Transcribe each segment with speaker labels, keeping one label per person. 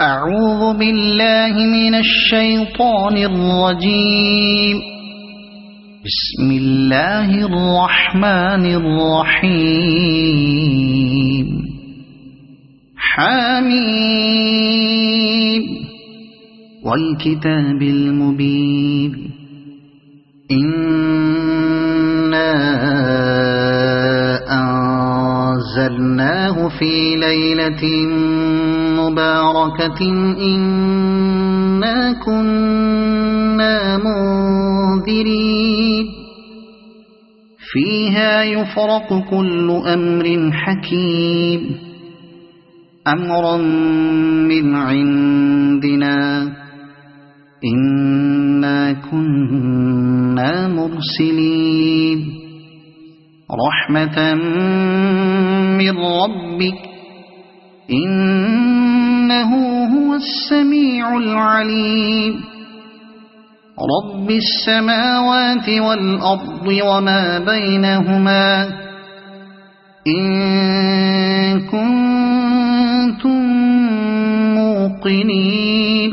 Speaker 1: أعوذ بالله من الشيطان الرجيم. بسم الله الرحمن الرحيم. حميم والكتاب المبين. إنا أنزلناه في ليلة مباركة إنا كنا منذرين فيها يفرق كل أمر حكيم أمرا من عندنا إنا كنا مرسلين رحمة من ربك إنه هو السميع العليم رب السماوات والأرض وما بينهما إن كنتم موقنين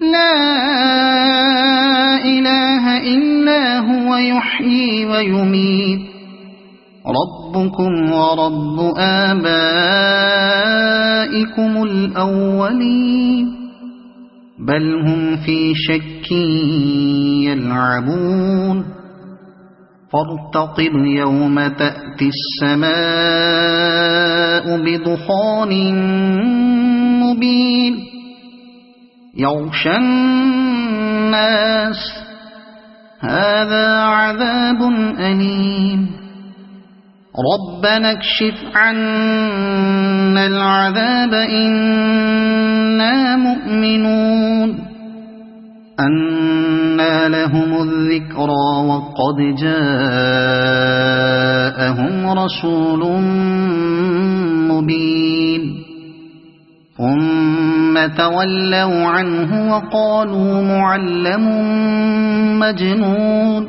Speaker 1: لا إله إلا هو يحيي ويميت ربكم ورب آبائكم الأولين بل هم في شك يلعبون فارتقب يوم تأتي السماء بدخان مبين يغشى الناس هذا عذاب أليم ربنا اكشف عنا العذاب إنا مؤمنون أنى لهم الذكرى وقد جاءهم رسول مبين ثم تولوا عنه وقالوا معلم مجنون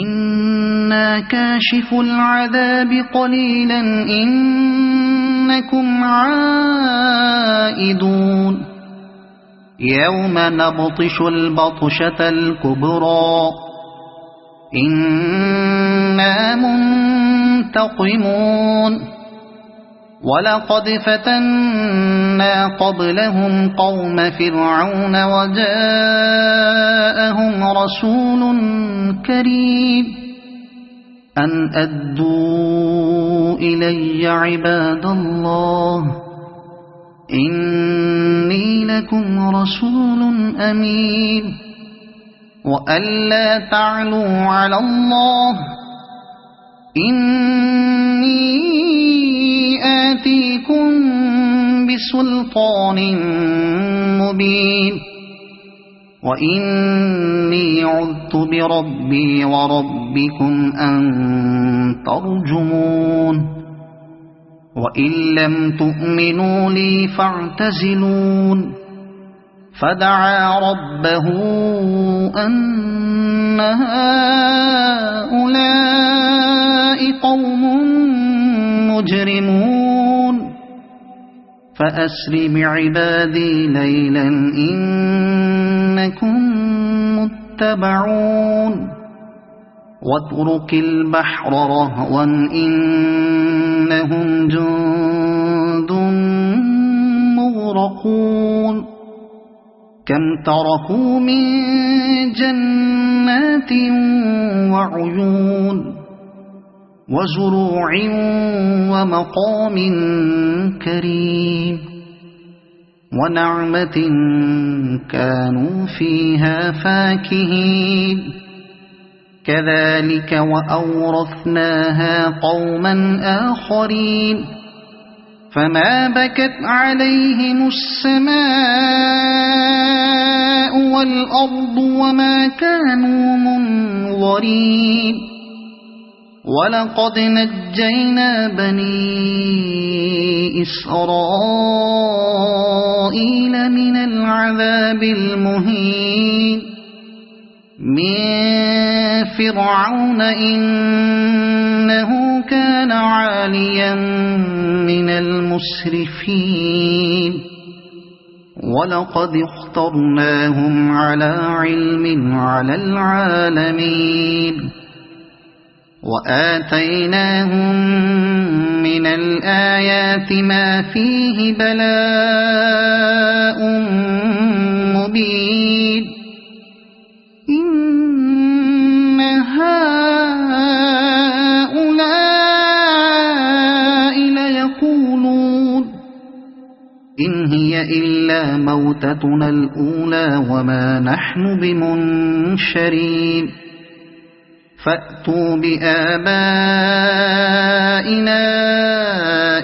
Speaker 1: إنا كاشف العذاب قليلا إنكم عائدون يوم نبطش البطشة الكبرى إنا منتقمون ولقد فتنا قبلهم قوم فرعون وجاءهم رسول كريم أن أدوا إلي عباد الله إني لكم رسول أمين وألا تعلوا على الله إني آتيكم بسلطان مبين وإني عذت بربي وربكم أن ترجمون وإن لم تؤمنوا لي فاعتزلون فدعا ربه أن هؤلاء قوم مجرمون فأسر بعبادي ليلا إنكم متبعون واترك البحر رهوا إنهم جند مغرقون كم تركوا من جنات وعيون وزروع ومقام كريم ونعمة كانوا فيها فاكهين كذلك وأورثناها قوما آخرين فما بكت عليهم السماء والأرض وما كانوا منظرين ولقد نجينا بني إسرائيل من العذاب المهين من فرعون إنه كان عاليا من المسرفين ولقد اخترناهم على علم على العالمين وآتيناهم من الآيات ما فيه بلاء مبين إن هؤلاء ليقولون إن هي إلا موتتنا الأولى وما نحن بمنشرين فأتوا بآبائنا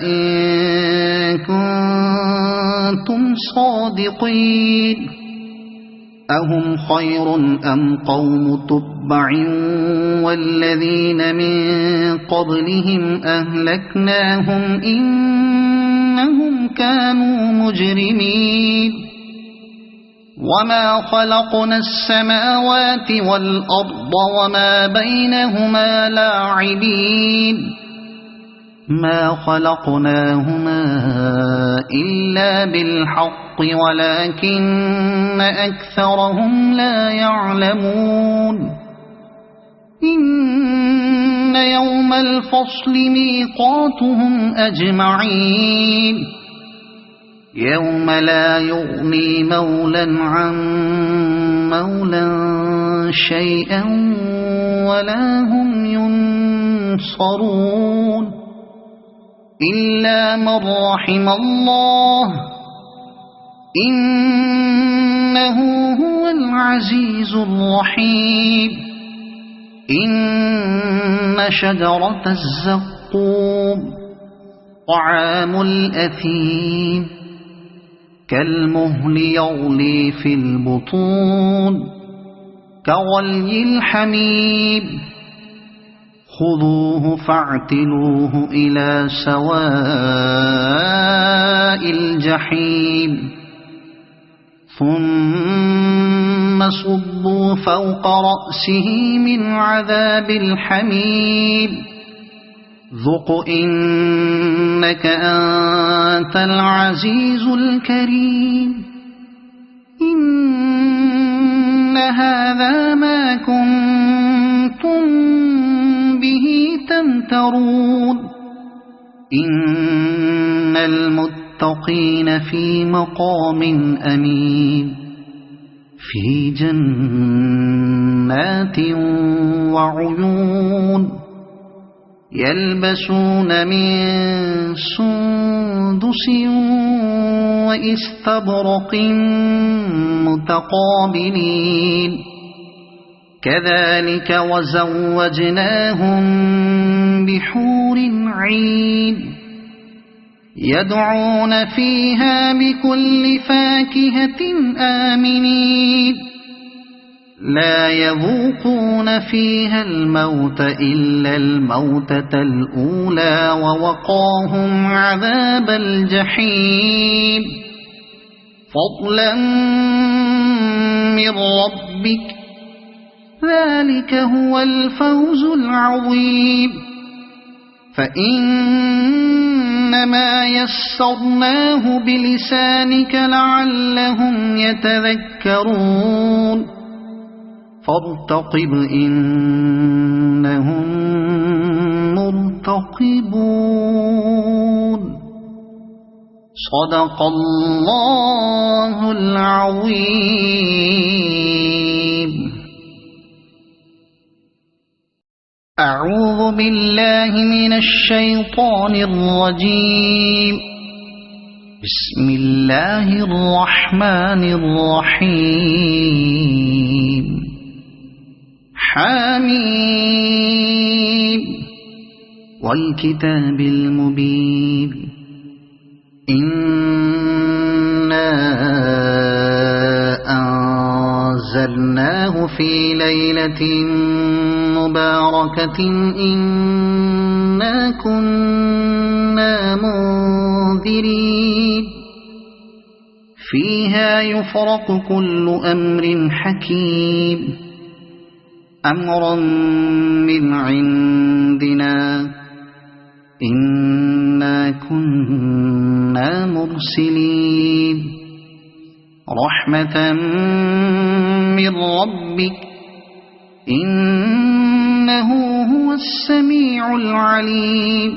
Speaker 1: إن كنتم صادقين أهم خير أم قوم تبع والذين من قبلهم أهلكناهم إنهم كانوا مجرمين وما خلقنا السماوات والأرض وما بينهما لاعبين ما خلقناهما إلا بالحق ولكن أكثرهم لا يعلمون إن يوم الفصل ميقاتهم أجمعين يوم لا يغني مولا عن مولا شيئا ولا هم ينصرون إلا من رحم الله إنه هو العزيز الرحيم إن شجرة الزقوم طعام الأثيم كالمهل يغلي في البطون كغلي الحميم خذوه فاعتلوه إلى سواء الجحيم ثم صبوا فوق رأسه من عذاب الحميم ذق إنك أنت العزيز الكريم إن هذا ما كنتم به تمترون إن المتقين في مقام أمين في جنات وعيون يلبسون من سندس وإستبرق متقابلين كذلك وزوجناهم بحور عين يدعون فيها بكل فاكهة آمنين لا يذوقون فيها الموت إلا الموتة الأولى ووقاهم عذاب الجحيم فضلا من ربك ذلك هو الفوز العظيم فإنما يسرناه بلسانك لعلهم يتذكرون فارتقب إنهم مرتقبون صدق الله العظيم أعوذ بالله من الشيطان الرجيم بسم الله الرحمن الرحيم حميم والكتاب المبين إنا أنزلناه في ليلة مباركة إنا كنا منذرين فيها يفرق كل أمر حكيم أمرا من عندنا إنا كنا المرسلين رحمة من ربك إنه هو السميع العليم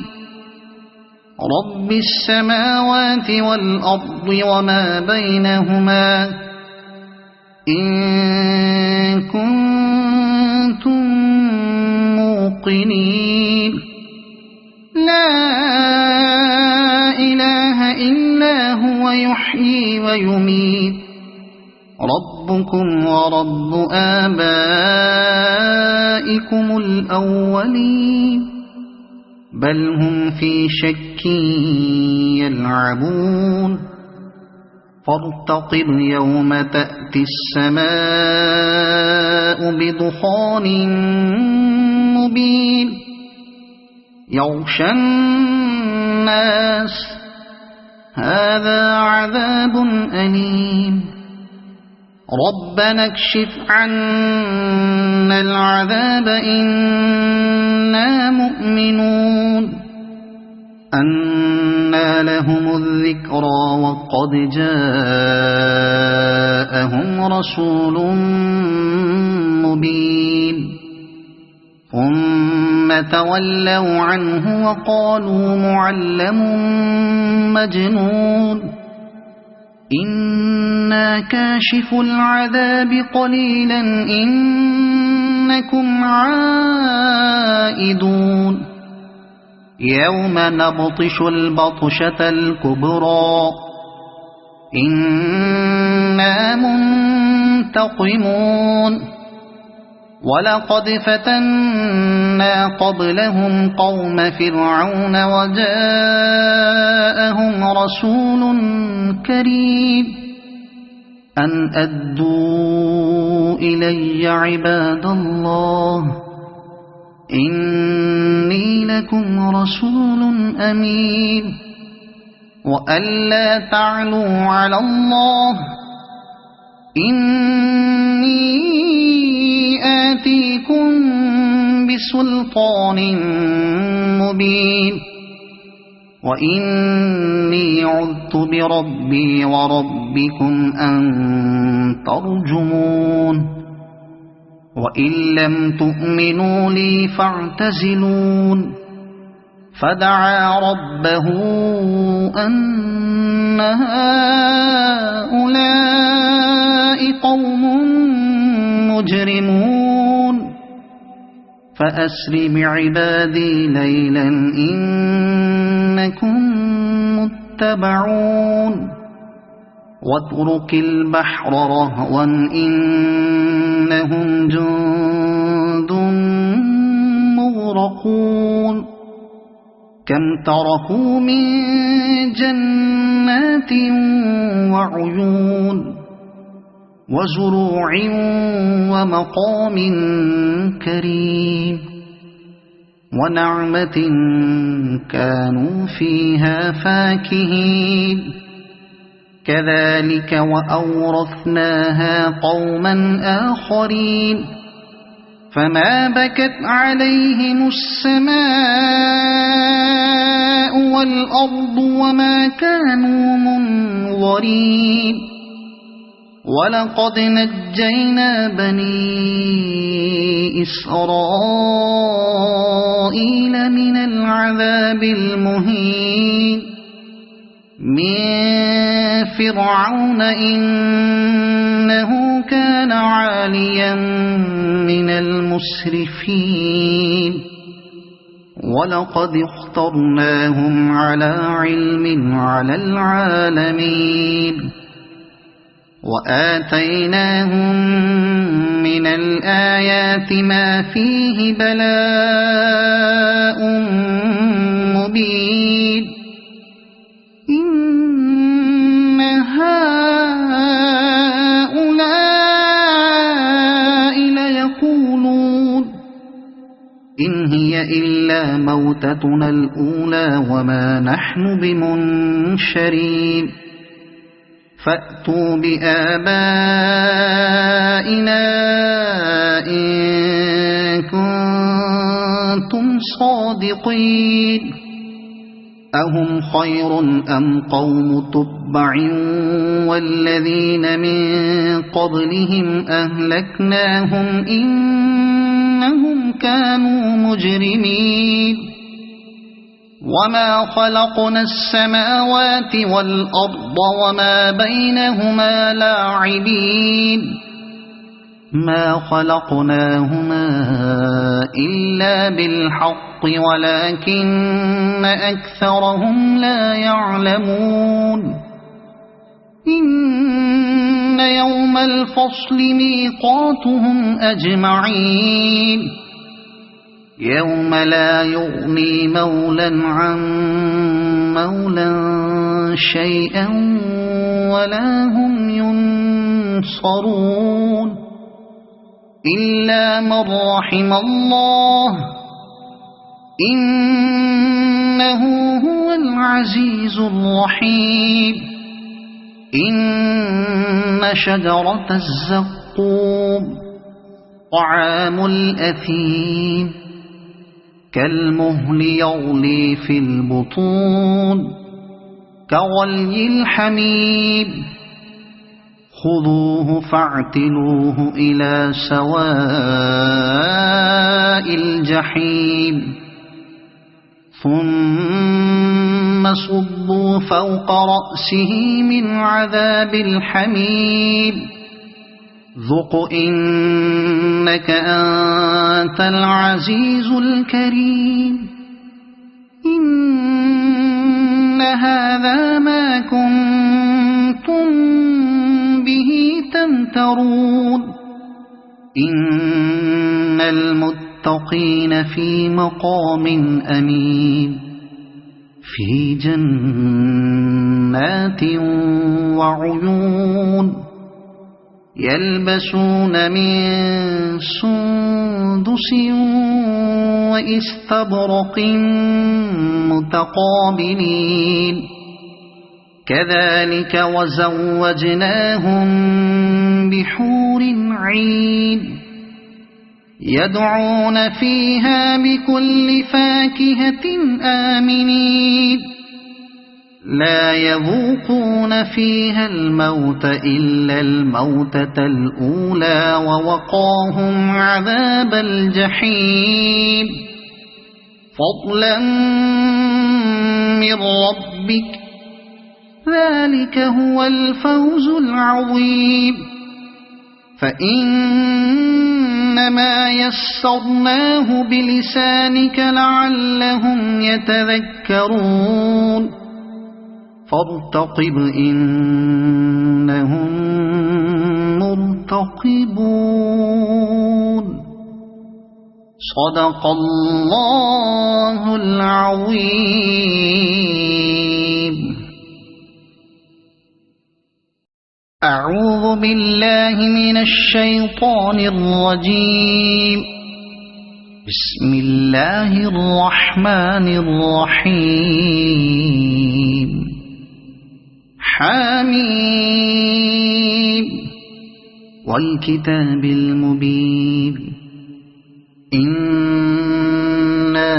Speaker 1: رب السماوات والأرض وما بينهما إن كنتم موقنين لا إله إلا هو يحيي ويميت ربكم ورب آبائكم الأولين بل هم في شك يلعبون فارتقب يوم تأتي السماء بدخان مبين يغشى الناس هذا عذاب أليم ربنا اكشف عنا العذاب إنا مؤمنون أنى لهم الذكرى وقد جاءهم رسول مبين ثم تولوا عنه وقالوا معلم مجنون إنا كاشف العذاب قليلا إنكم عائدون يوم نبطش البطشة الكبرى إنا منتقمون ولقد فتنا قبلهم قوم فرعون وجاءهم رسول كريم أن أدوا إلي عباد الله إني لكم رسول أمين وألا تعلوا على الله إني آتيكم بسلطان مبين وإني عذت بربي وربكم أن ترجمون وإن لم تؤمنوا لي فاعتزلون فدعا ربه أن هؤلاء قوم مجرمون فأسر بعبادي ليلا إنكم متبعون واترك البحر رهوا إنهم جند مغرقون كم تركوا من جنات وعيون وزروع ومقام كريم ونعمة كانوا فيها فاكهين كذلك وأورثناها قوما آخرين فما بكت عليهم السماء والأرض وما كانوا منظرين ولقد نجينا بني إسرائيل من العذاب المهين من فرعون إنه كان عاليا من المسرفين ولقد اخترناهم على علم على العالمين وآتيناهم من الآيات ما فيه بلاء مبين إن هؤلاء ليقولون إن هي إلا موتتنا الأولى وما نحن بمنشرين فأتوا بآبائنا إن كنتم صادقين أهم خير أم قوم تبع والذين من قبلهم أهلكناهم إنهم كانوا مجرمين وما خلقنا السماوات والأرض وما بينهما لاعبين ما خلقناهما إلا بالحق ولكن أكثرهم لا يعلمون إن يوم الفصل ميقاتهم أجمعين يوم لا يغني مولى عن مولى شيئا ولا هم ينصرون إلا من رحم الله إنه هو العزيز الرحيم إن شجرة الزقوم طعام الأثيم كالمهل يغلي في البطون كغلي الحميم خذوه فاعتلوه إلى سواء الجحيم ثم صبوا فوق رأسه من عذاب الحميم ذق إنك أنت العزيز الكريم إن هذا ما كنتم به تمترون إن المتقين في مقام أمين في جنات وعيون يلبسون من سندس وإستبرق متقابلين كذلك وزوجناهم بحور عين يدعون فيها بكل فاكهة آمنين لا يذوقون فيها الموت إلا الموتة الأولى ووقاهم عذاب الجحيم فضلا من ربك ذلك هو الفوز العظيم فإنما يسرناه بلسانك لعلهم يتذكرون فارتقب إنهم مرتقبون صدق الله العظيم أعوذ بالله من الشيطان الرجيم بسم الله الرحمن الرحيم حميم والكتاب المبين إنا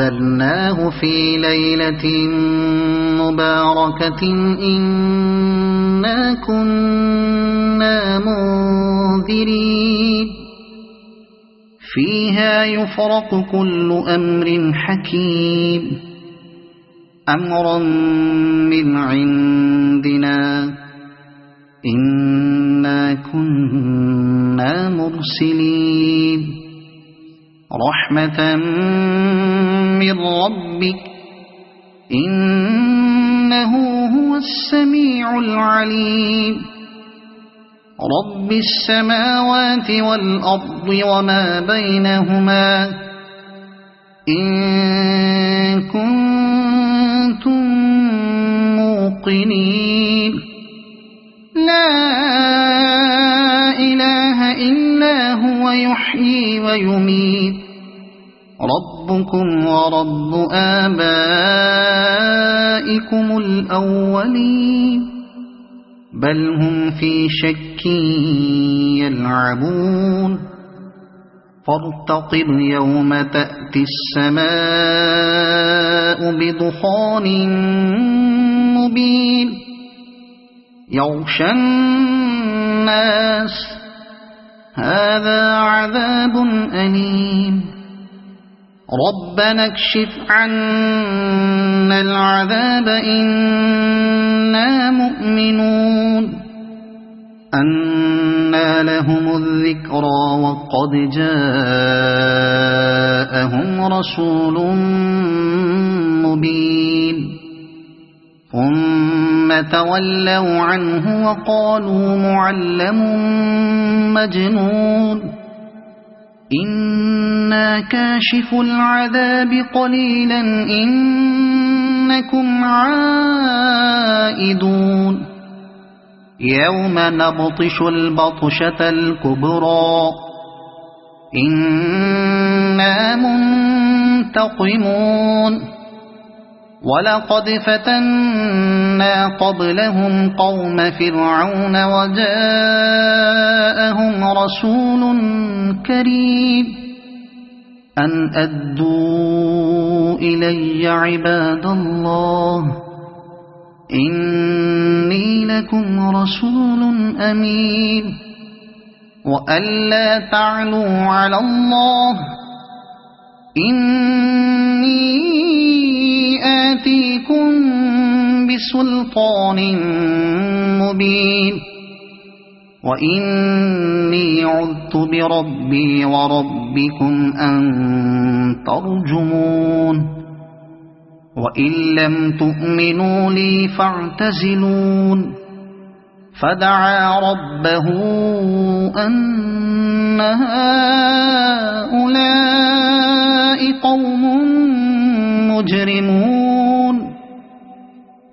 Speaker 1: أنزلناه في ليلة مباركة إنا كنا منذرين فيها يفرق كل أمر حكيم أمرا من عندنا إنا كنا مرسلين رحمة من ربك إنه هو السميع العليم رب السماوات والأرض وما بينهما إن كنتم موقنين لا إله إلا هو يحيي ويميت ربكم ورب آبائكم الأولين بل هم في شك يلعبون فارتقب يوم تأتي السماء بدخان مبين يغشى الناس هذا عذاب أليم ربنا اكشف عنا العذاب إنا مؤمنون أنى لهم الذكرى وقد جاءهم رسول مبين ثم تولوا عنه وقالوا معلم مجنون إنا كاشف العذاب قليلا إنكم عائدون يوم نبطش البطشة الكبرى إنا منتقمون ولقد فتنا قبلهم قوم فرعون وجاءهم رسول كريم أن أدوا إلي عباد الله إني لكم رسول أمين وألا تعلوا على الله إني آتيكم بسلطان مبين وإني عذت بربي وربكم أن ترجمون وإن لم تؤمنوا لي فاعتزلون فدعا ربه أن هؤلاء قوم مجرمون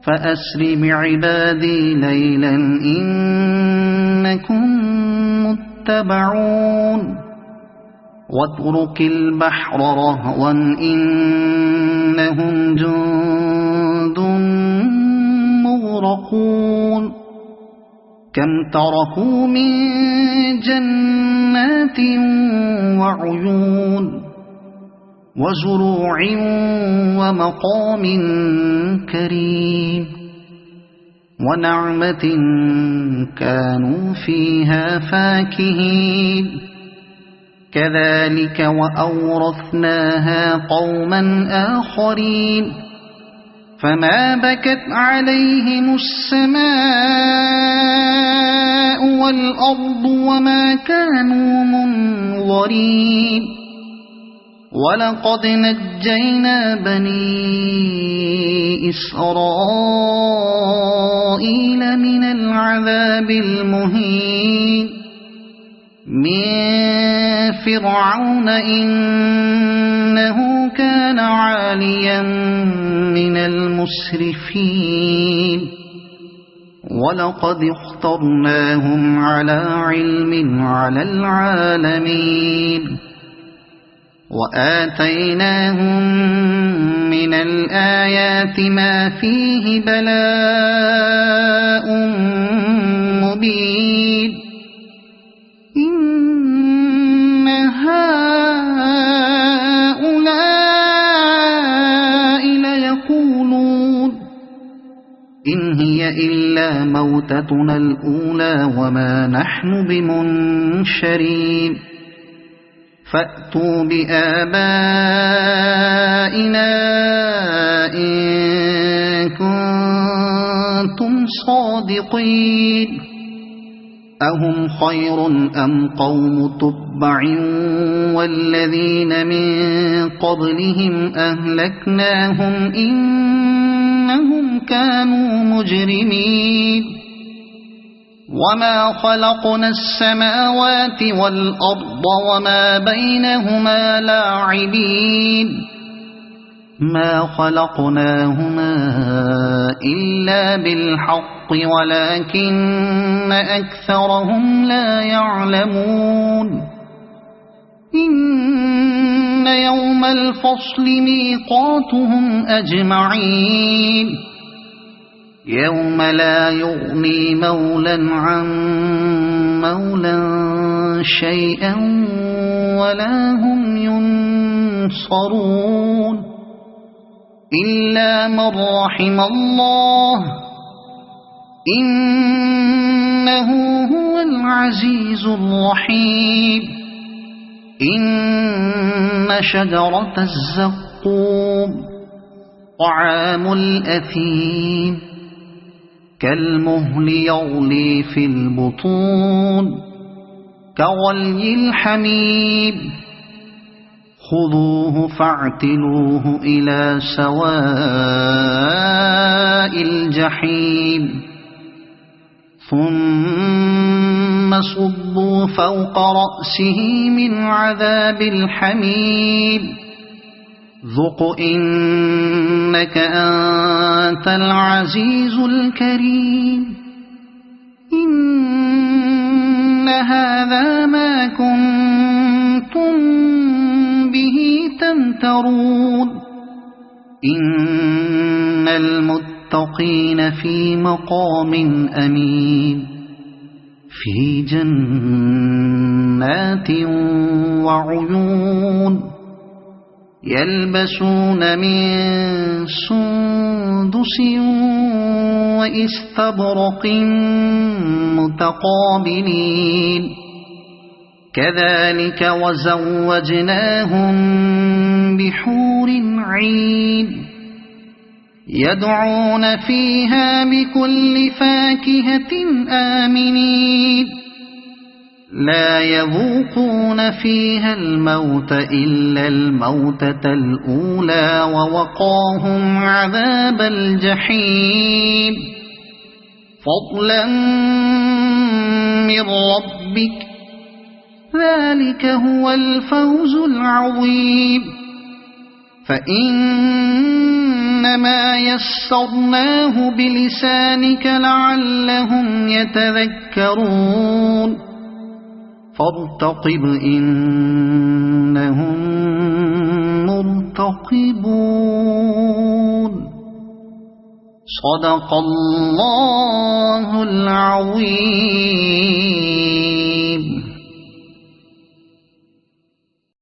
Speaker 1: فأسر بعبادي ليلا إنكم متبعون واترك البحر رهوا إنهم جند مغرقون كم تركوا من جنات وعيون وزروع ومقام كريم ونعمة كانوا فيها فاكهين كذلك وأورثناها قوما آخرين فما بكت عليهم السماء والأرض وما كانوا منظرين ولقد نجينا بني إسرائيل من العذاب المهين من فرعون إنه كان عاليا من المسرفين ولقد اخترناهم على علم على العالمين وآتيناهم من الآيات ما فيه بلاء مبين إن هؤلاء ليقولون إن هي إلا موتتنا الأولى وما نحن بمنشرين فأتوا بآبائنا إن كنتم صادقين أهم خير أم قوم تبع والذين من قبلهم أهلكناهم إنهم كانوا مجرمين وما خلقنا السماوات والأرض وما بينهما لاعبين ما خلقناهما إلا بالحق ولكن أكثرهم لا يعلمون إن يوم الفصل ميقاتهم أجمعين يوم لا يغني مولا عن مولا شيئا ولا هم ينصرون إلا من رحم الله إنه هو العزيز الرحيم إن شجرة الزقوم طعام الأثيم كالمهل يغلي في البطون كغلي الحميم خذوه فاعتلوه إلى سواء الجحيم ثم صبوا فوق رأسه من عذاب الحميم ذق إنك أنت العزيز الكريم إن هذا ما كنتم به تمترون إن المتقين في مقام أمين في جنات وعيون يلبسون من سندس وإستبرق متقابلين كذلك وزوجناهم بحور عين يدعون فيها بكل فاكهة آمنين لا يذوقون فيها الموت إلا الموتة الأولى ووقاهم عذاب الجحيم فضلا من ربك ذلك هو الفوز العظيم فإنما يسرناه بلسانك لعلهم يتذكرون فارتقب إنهم مرتقبون صدق الله العظيم.